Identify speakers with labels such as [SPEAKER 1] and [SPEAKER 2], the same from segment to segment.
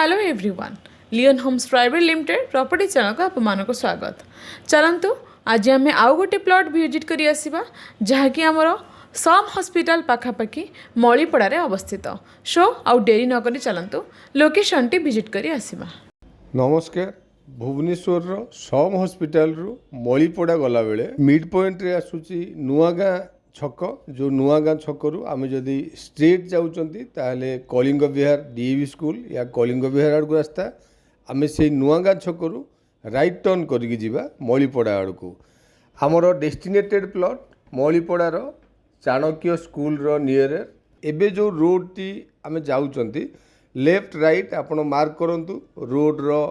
[SPEAKER 1] Hello everyone, Leon Homes Private Limited property channel को आपको स्वागत। चलतु आज आम आउ गोटे प्लॉट विजिट करी आसिबा जहाँकि आमर सम हॉस्पिटल पाखापाखि मलीपड़ारे अवस्थित। सो आउ डेरी नकरी चलतु लोकेशन टी विजिट करी आसिबा।
[SPEAKER 2] नमस्कार। भुवनेश्वर सम हॉस्पिटल रु मलीपड़ा गला बेले मिड पॉइंट रे आसुची नुआगाँ छक। जो नुआगाँ छक रु आमे जदि स्ट्रेट जाउचंती ताहले कलिंग विहार डीएवी स्कूल या कलिंग विहार आड़ को रास्ता, आमे से नुआगाँ छक रु राइट टर्न करिक जिबा मलीपड़ा आड़ को। हमर डेस्टिनेटेड प्लॉट मलीपड़ार चाणक्य स्कूल रो नियर। एबे जो रोड टी आमे जाउचंती लेफ्ट राइट आपण मार्क करंतु। रोड रो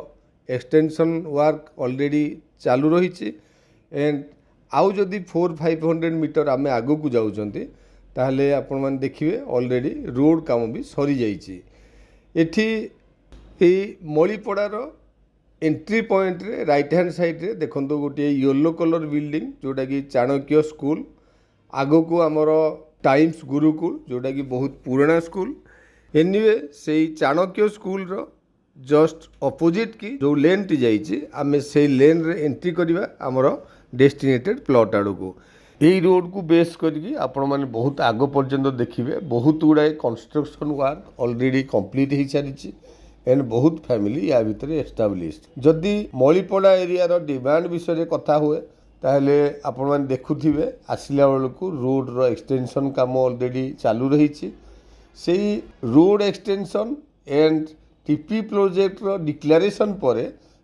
[SPEAKER 2] एक्सटेंशन वर्क ऑलरेडी चालू रही एंड आउ जदि 400-500 मीटर आमे आगु को जाउचंती ताहले आपण मान देखिबे ऑलरेडी रोड काम भी सरी जाइछि। एठी ए मलीपड़ार एंट्री पॉइंट रे राइट हैंड साइड रे देखंतो गोटे येलो कलर बिल्डिंग जोटा कि चाणक्य स्कूल। आगो को आमर टाइम्स गुरुकुल जोटा कि बहुत पुराना स्कूल। एनीवे से चाणक्य स्कूल रो जस्ट अपोजिट की जो लेन टी जाइछि आमे से लेन रे एंट्री करिबा आमर डेस्टिनेटेड प्लॉट आड़ को। यही रोड को बेस करके आपण मैंने बहुत आग पर्यंत देखिए बहुत गुड़ाए कंस्ट्रक्शन वर्क ऑलरेडी कंप्लीट हो सारी एंड बहुत फैमिली या भितर एस्टाब्लिश्ड। जदि मलीपड़ा एरिया रो डिमांड विषय कथा हुए ताहले आपण मैंने देखुथिबे आसिला बेलू रोड रो एक्सटेंशन काम ऑलरेडी चालू रही। से road extension and TP project रो डिक्लेरेशन पर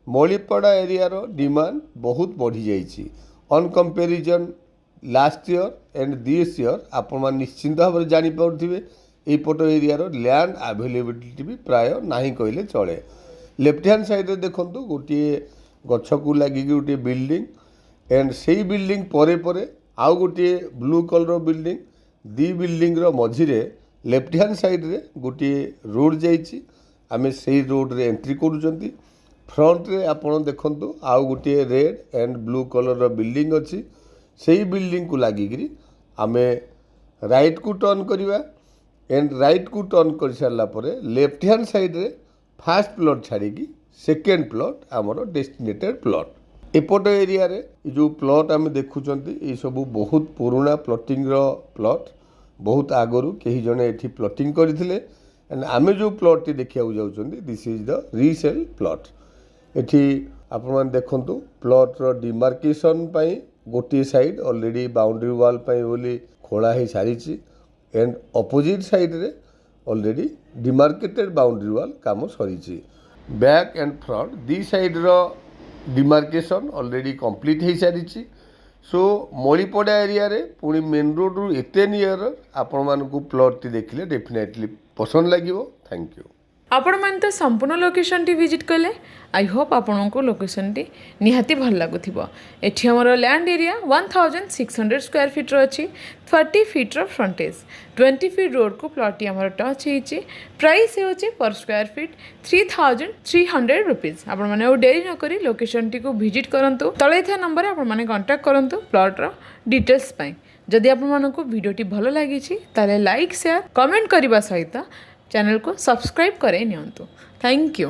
[SPEAKER 2] मलीपड़ा एरिया रो डिमांड बहुत बढ़ी जाइए on comparison last year and this year. आपण निश्चिंत भाव में जानीपे यपट एरिया रो लैंड अवेलेबिलिटी भी प्राय नहीं कहले चले। लेफ्ट हैंड साइड रे देखंतु गोटे गछ को लगी गोटे बिल्डिंग एंड से बिल्डिंग परे परे आउ गोटे ब्लू कलर बिल्डिंग। दी बिल्डिंग रो मझिरे लेफ्ट हैंड साइड रे गोटे रोड जाइए। आमे से रोड रे एंट्री करूचंती। फ्रंट रे आपण देखंतु आउ गोटे red and blue colour building अच्छी। से बिल्डिंग को लगिकी आमे राइट को टर्न करिबा एंड राइट को टर्न कर सारा पर लेफ्ट हैंड साइड रे फर्स्ट प्लॉट छाड़ी सेकेंड प्लॉट आमर डेस्टिनेटेड प्लॉट। एपट एरिया रे जो प्लॉट आमे देखुचंती ये सब बहुत पुराना प्लॉटिंग रो प्लॉट। बहुत आगरू कहीं जने एठी प्लॉटिंग करथिले एंड आमे जो प्लॉट टी देखिया जाउचंती this is the resale plot. एठी आपण मान देखंतु प्लॉट रो डिमार्केशन पाई गोटे साइड ऑलरेडी बाउंड्री वाल पाई बोली खोला ही सारी एंड अपोजिट साइड रे ऑलरेडी डिमार्केटेड बाउंड्री वाल काम सरी। बैक एंड फ्रंट दी साइड रो डिमार्केशन ऑलरेडी कंप्लीट हो सारी। सो मलीपड़ा एरिया रे पुणी मेन रोड रु एते नियर आपण मानकु प्लॉट टी देखिले डेफिनेटली पसंद लागिवो। Thank you.
[SPEAKER 1] आपण मैंने तो संपूर्ण लोकेशन टी विजिट कले। आई होप आपण को लोकेशन टी निहाती भल लगुथिबो। एठी हमर लैंड एरिया 1600 स्क्वायर फीट रो अछि। 30 फीट रो फ्रंटेज 20 फीट रोड को प्लॉट टी हमर टच होइछि। प्राइस होछि पर स्क्वायर फीट 3300 रुपीस। आपण माने ओ देरी न करी लोकेशन टी को विजिट करंतु। तळे था नंबर आपण माने कांटेक्ट करंतु प्लॉट रो डिटेल्स पई। जदि आपण मानको वीडियो टी भलो लागिछि ताले लाइक शेयर कमेंट करबा सहित चैनल को सब्सक्राइब करे नियंतु। Thank you.